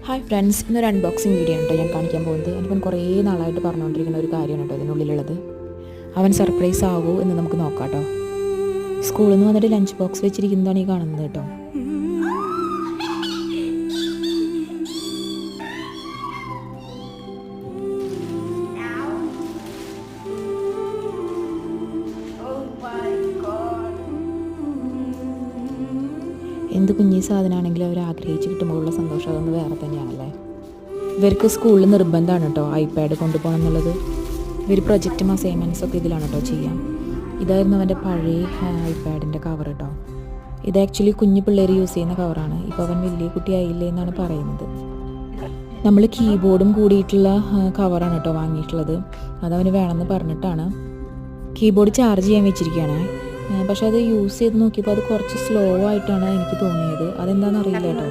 Hi friends, ഇന്നൊരു unboxing video ആണ് കേട്ടോ ഞാൻ കാണിക്കാൻ പോകുന്നത്. എനിക്കൻ കുറേ നാളായിട്ട് പറഞ്ഞുകൊണ്ടിരിക്കുന്ന ഒരു കാര്യമാണ് കേട്ടോ ഇതിനുള്ളിലുള്ളത്. അവൻ സർപ്രൈസ് ആവൂ എന്ന് നമുക്ക് നോക്കാം കേട്ടോ. സ്കൂളിൽ നിന്ന് വന്നിട്ട് ലഞ്ച് ബോക്സ് വെച്ചിരിക്കുന്നതാണ് ഈ കാണുന്നത് കേട്ടോ. എന്ത് കുഞ്ഞി സാധനമാണെങ്കിലും അവർ ആഗ്രഹിച്ച് കിട്ടുമ്പോഴുള്ള സന്തോഷം അതൊന്ന് വേറെ തന്നെയാണല്ലേ. ഇവർക്ക് സ്കൂളിൽ നിർബന്ധമാണ് കേട്ടോ ഐപാഡ് കൊണ്ടുപോകണം എന്നുള്ളത്. ഇവർ പ്രൊജക്റ്റും അസൈൻമെൻറ്റ്സ് ഒക്കെ ഇതിലാണ് കേട്ടോ ചെയ്യാം. ഇതായിരുന്നു അവൻ്റെ പഴയ ഐപാഡിൻ്റെ കവർ കേട്ടോ. ഇത് ആക്ച്വലി കുഞ്ഞു പിള്ളേർ യൂസ് ചെയ്യുന്ന കവറാണ്. ഇപ്പോൾ അവൻ വലിയ കുട്ടിയായില്ലേ എന്നാണ് പറയുന്നത്. നമ്മൾ കീബോർഡും കൂടിയിട്ടുള്ള കവറാണ് കേട്ടോ വാങ്ങിയിട്ടുള്ളത്. അതവന് വേണമെന്ന് പറഞ്ഞിട്ടാണ്. കീബോർഡ് ചാർജ് ചെയ്യാൻ വെച്ചിരിക്കുകയാണ്. പക്ഷേ അത് യൂസ് ചെയ്ത് നോക്കിയപ്പോൾ അത് കുറച്ച് സ്ലോ ആയിട്ടാണ് എനിക്ക് തോന്നിയത്. അതെന്താണെന്ന് അറിയില്ല കേട്ടോ.